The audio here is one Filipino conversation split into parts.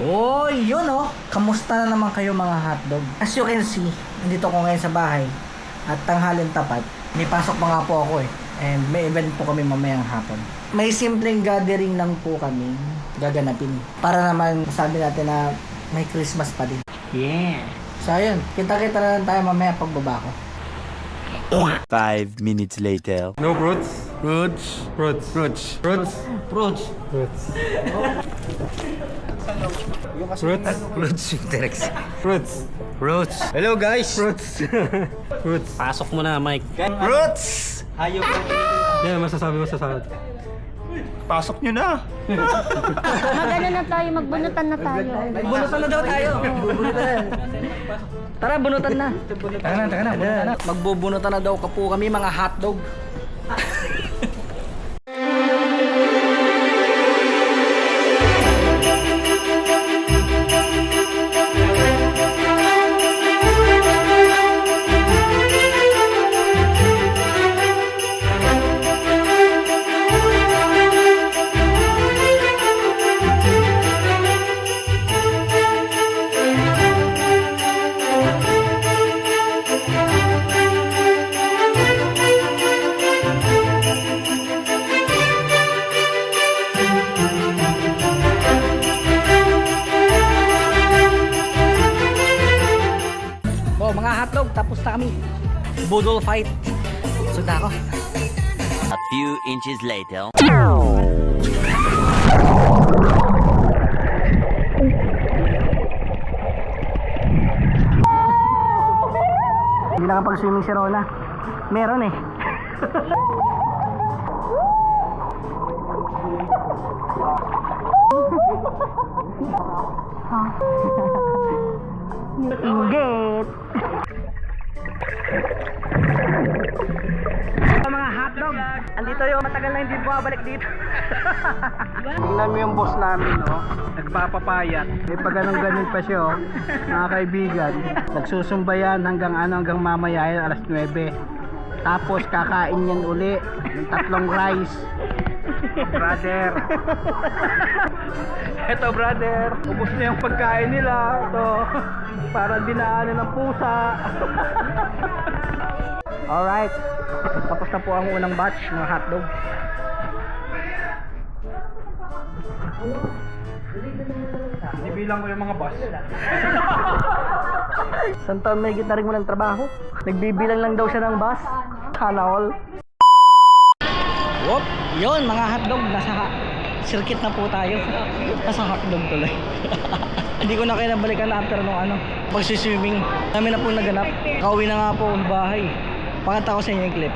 Oh, yun oh. Kamusta na naman kayo mga hotdog? As you can see, nandito ko ngayon sa bahay at tanghalin tapat. May pasok pa nga po ako eh. And may event po kami mamayang hapon. May simpleng gathering lang po kami gaganapin. Para naman sabi natin na may Christmas pa din. Yeah. So ayun, kita-kita na lang tayo mamaya pagbaba ko. 5 minutes later. No fruits? Fruits. Fruits. Fruits. Fruits. Fruits. Fruits. Fruits. Fruits yung Terex. Fruits. Fruits. Hello guys. Fruits. Fruits. Pasok mo na, Mike. Fruits. Hayop. Yan, masasabi mo sa salad. Pasok nyo na. Mag-ano na tayo, magbunutan na tayo. Bunutan na daw tayo. Bunutan na. Tara, bunutan na. Tara na, bunutan na. Magbubunutan na daw ka po kami mga hotdog. Mga hotdog, tapos na kami. Budol fight. Sud na ako. A few inches later. Hindi nakapag-swimming si Rona. Meron eh. Inggit. Mga hotdog, andito yung matagal na hindi bumabalik dito. Tingnan mo yung boss namin, no? Nagpapapayat. Eh, pag ganun pa siya, oh, mga kaibigan. Nagsusumbayan hanggang mamaya, alas 9. Tapos kakain yan uli ng 3 rice. Brother. Eto brother, ubos na yung pagkain nila. Ito, parang dinaanan ng pusa. Alright, tapos na po ang unang batch ng hotdog. Ibilang mo yung mga boss. Isang taon may gitaring mo ng trabaho. Nagbibilang lang daw siya ng bus. Sana all. Whoop! Yun, mga hotdog. Nasa circuit na po tayo. Nasa hotdog tuloy. Hindi ko na kaya nabalikan na after nung pag-swimming. Dami na po naganap. Kauwi na nga po ang bahay. Pakita ko sa inyo yung clip.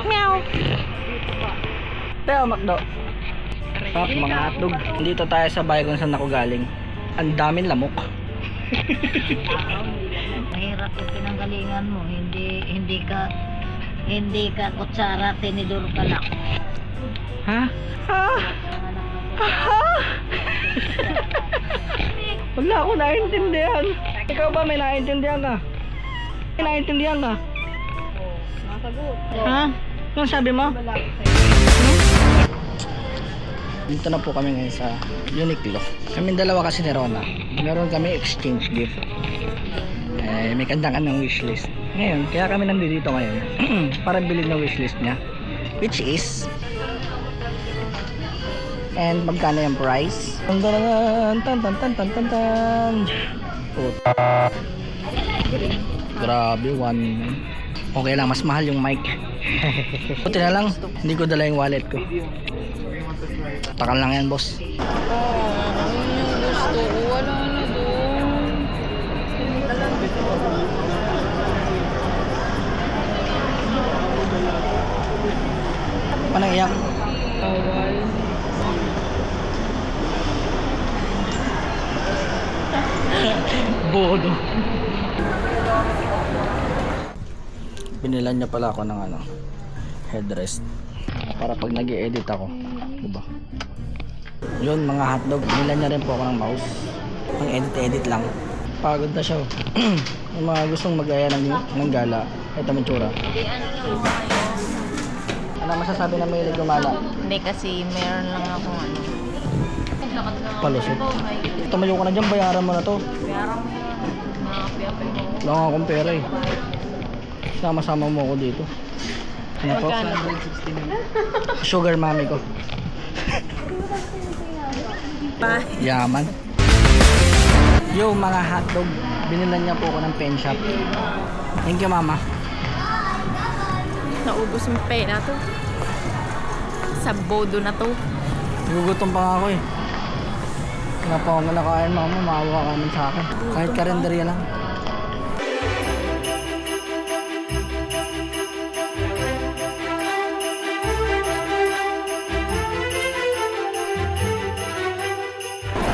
Meow! Teo, Macdo. Sarap mga hotdog. Dito tayo sa bahay kung saan ako galing. Ang daming lamok. Mahirap yung pinanggalingan mo, hindi ka kutsara, tinidor ka lang. Ha? Ha? Ha? Wala ako naiintindihan. Ikaw ba may naiintindihan ka? May naiintindihan ka? Ha? Ano sabi mo? Dito na po kami ngayon sa Uniqlo. Kaming dalawa kasi ni Rona. Meron kami exchange gift. May kanya-kanyang wishlist. Ngayon, kaya kami nandito ngayon para bilhin na wishlist niya. Which is and magkano yung price? Tan tan tan tan tan tan tan. Grabe, okay lang, mas mahal yung mic. Buti na lang, hindi ko dala yung wallet ko. Takal lang yan, boss. Gusto ko, wala na doon. Panang iyak? Bodo. Binilan niya pala ako ng headrest para pag nag-i-edit ako, diba? Yun mga hotdog, binilan niya rin po ako ng mouse. Pang edit lang. Pagod na siya. Yung mga gustong mag-aya ng gala, ito ang tsura. Ano masasabi na may gumala? Hindi kasi meron lang akong ano. Palusot. Tumayo ka na dyan, bayaran mo na to. Bayaran mo yan. Mga piyapin mo. Wala nga akong pera eh. Sama-sama mo ako dito. Ano po? Sugar mommy ko. Yaman. Yo mga hotdog, binilan niya po ako ng pen shop. Thank you mama. Naubos yung pera to. Sa bodo na to. Gugutom pa nga ako eh. Wala pa akong nakain mama, maawa ka naman sa akin. Kahit karinderya lang.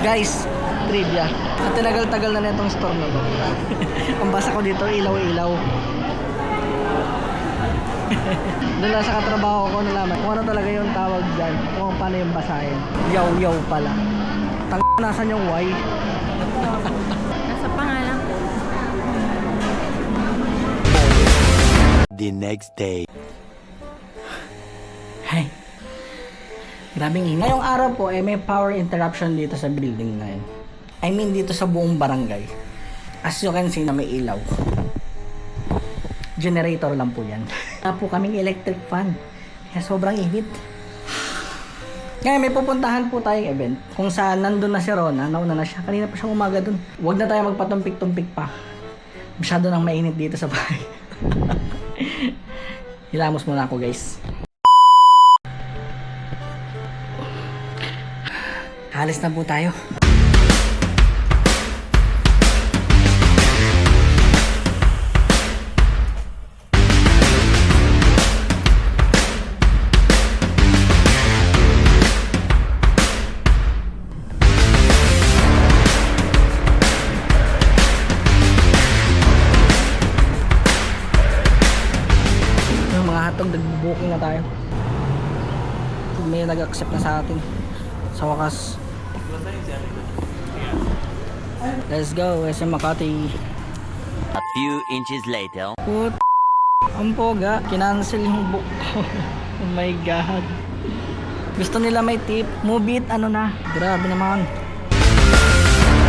Guys, trivia. At tinagal-tagal na itong store na to. Ang basa ko dito, ilaw-ilaw. Doon lang sa katrabaho ko nalaman kung ano talaga yung tawag dyan, kung paano yung basahin. Yaw-yaw pala. Nasan yung Y? Nasa pangalan ko. The next day. Hey. Grabing ingay. Ngayong araw po, may power interruption dito sa building na yun. I mean, dito sa buong barangay. As you can see na may ilaw. Generator lang po yan. Wala po kaming electric fan. Kaya sobrang init. Ngayon, may pupuntahan po tayong event. Kung saan nandun na si Rona, nauna na siya. Kanina pa siyang umaga dun. Huwag na tayo magpatumpik-tumpik pa. Masyado nang mainit dito sa bahay. Hilamos muna ako guys. Halis na po tayo. Yung mga hotdog, nag-booking na tayo. May nag-accept na sa atin. Sa wakas. Let's go, SM Makati. A few inches later. Put, ang poga, kinancel yung book ko. Oh my god. Gusto nila may tip. Move it, ano na. Grabe naman.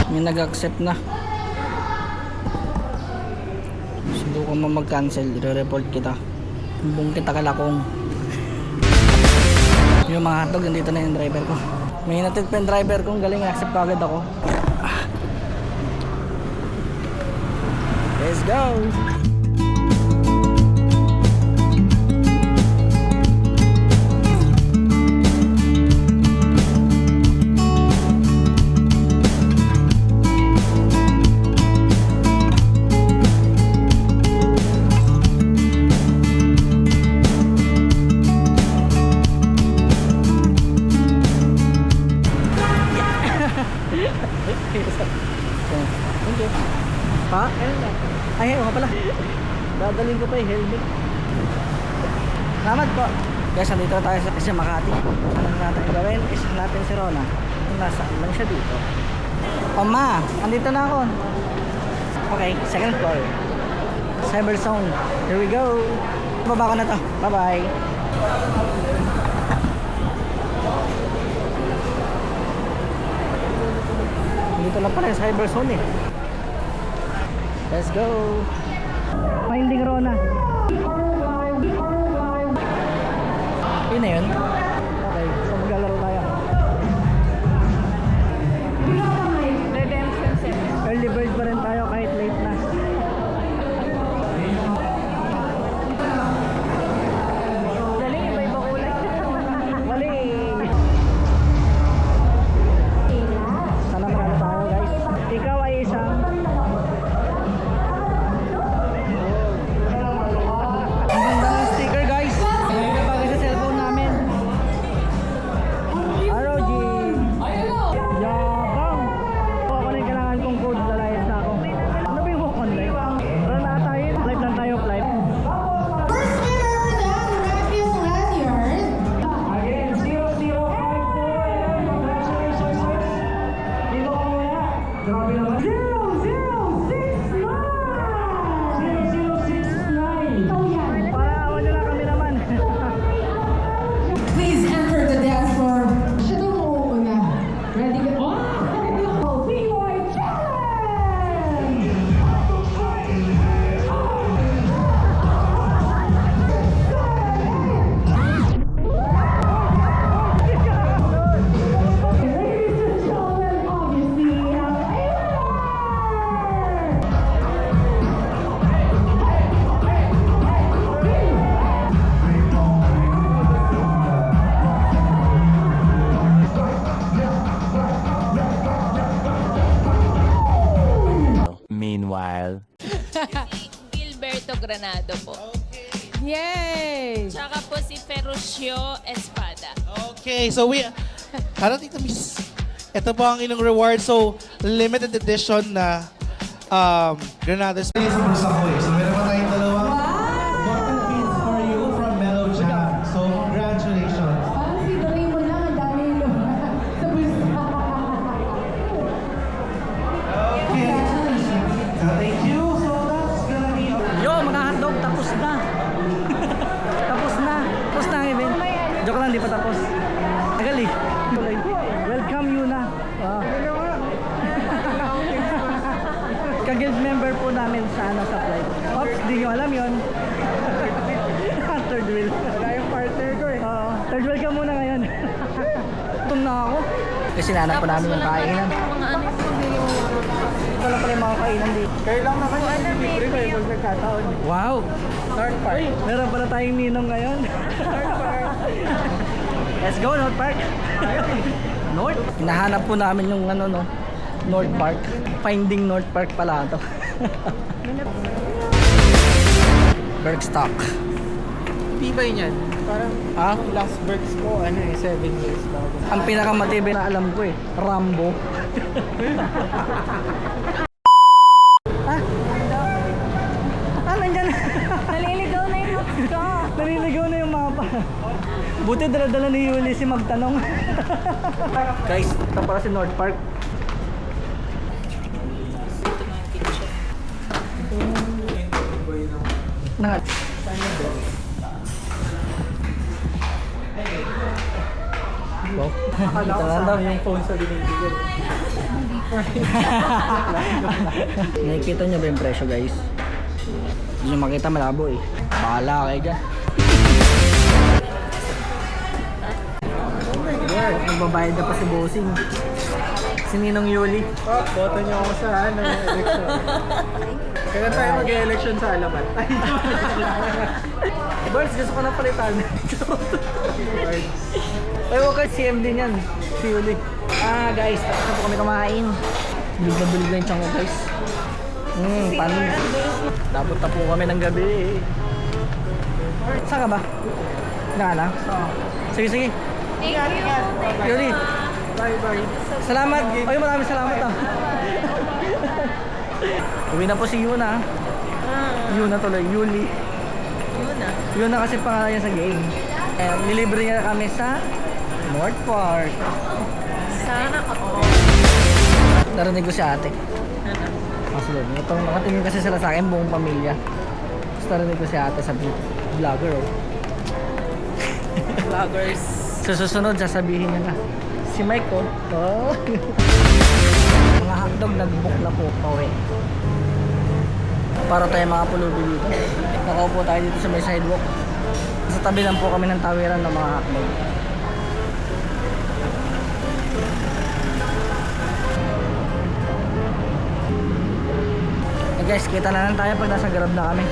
May nag-accept na. Subukan mo mag-cancel, i-report kita. Bumbong kita kalakong. Yung mga hotdog, nandito na yung driver ko. May natid pa yung driver ko, galing, accept ko agad ako. Let's go! Thank you. Pa? Ay, oo nga pala. Dadalhin ko pa yung helmet. Salamat po. Guys, nandito na tayo sa Makati. Anong natin gawin? Isa natin si Rona. Nasaan lang siya dito. Ma, andito na ako. Okay, second floor. Cyberzone. Here we go. Baba ko na to. Bye-bye. Dito lang pala yung Cyberzone eh. Let's go. Finding Rona. Yun na yun. Okay, so maglalaro tayo. Early bird pa rin tayo kahit late na. Dali, iba-iba kulay. Mali. Sana manalo tayo guys. Ikaw ay isang ang ganda ng sticker guys. May bagay sa cellphone namin. Granado po. Yay! Tsaka po si Ferruccio Espada. Okay, so Tita Miss, ito po ang inyong reward. So, limited edition na Granadas. So, meron pa tayong dalawang bottle pins for you from Mellow Jam. So, congratulations. Parang si Doraemon lang, ang dami yung sa bulsa. Okay. So, thank you. So, that's gonna be Yo, mga hotdog, tapos na. Tapos na. Tapos na ang event. Joke lang, di pa tapos. Tagal eh. Welcome Yuna. Wow. Ka-guild member po namin sa flight. Oops, di nyo alam yun. Third wheel. Wala yung partner ko eh. Oo. Third wheel ka muna ngayon. Tum na ako. Kasi nanap pa namin yung kainan. Mga ano yung pamilya mo. Ito lang pala yung mga kainan dito. Kayo lang naman yung libre ko pag nagkataon. Wow! North Park. Meron pala tayong ninong ngayon. Let's go, North Park! North? Hinahanap po namin yung ano, no? North Park. Finding North Park pala ito. Bergstock. Tibay niyan. Parang Ha? last births ko, 7 years bago. Ang pinakamatibay na alam ko eh, Rambo. Nandyan. Naliligaw na yung notes ko. Naliligaw na yung mapa. Buti dala-dala ni Yuli si magtanong. Guys, ito para si North Park. Nangat. Wow. Ito daw yung phone sa binibigyan. Nakikita nyo ba yung presyo, guys? Hindi nyo makita, malabo eh. Bahala kayo dyan. Nagbabayad na pa si Bossing. Si Ninong Yuli. Boto niyo ako sa election. Kailan tayo mag-election sa Alamat? Birds, gusto ko na palitan. Ay, huwag ka CMD niyan. Si Yuli. Guys, tapos na po kami kumain. Bilig na yung tiyan ko, guys. Paano? Tapos na po kami ng gabi. Saan ka ba? Nga na? Sige, sige. Thank you. Yuli. Bye-bye. Salamat. Ay, maraming salamat ah. Uwi na po si Yuna. Yuna tuloy. Yuli. Yuna kasi pangalan niya sa game. Nilibre niya kami sa North Park. Sana ako. Narinig ko si ate. Kasulod. Itong nakatingin kasi sila sa akin buong pamilya. Tapos narinig ko si ate sa vlogger. Oh. Vloggers. Sa susunod, sasabihin niya na. Si Mike oh. Oh. Mga hotdog nag-book na po pauwi. Para tayo mga pulubi dito. Nakaupo tayo dito sa may sidewalk. Sa tabi lang po kami ng tawiran ng mga hotdog. Guys, kita na lang tayo pag nasa Grab na kami.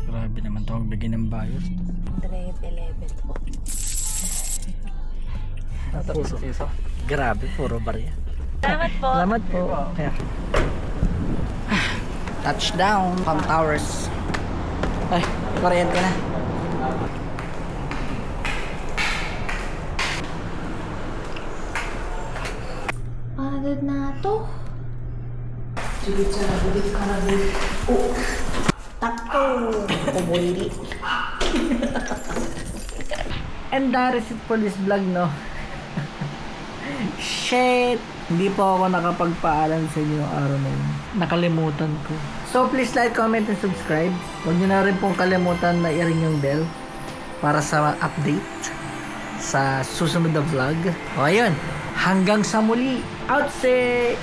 Grabe naman ito magbigay ng bayos. Grade 11 po. Grabe, puro barya. Salamat po. Salamat po. Kaya. Touchdown, Palm Towers. Ay, kuryente na. Pagod na to. Takto! Pumuli. And that is it for this vlog, no? Shit! Hindi po ako nakapagpaalam sa inyo yung araw na yun. Nakalimutan ko. So please like, comment, and subscribe. Huwag nyo na rin pong kalimutan na i-ring yung bell para sa update sa susunod na vlog. O ayun, hanggang sa muli. Out say!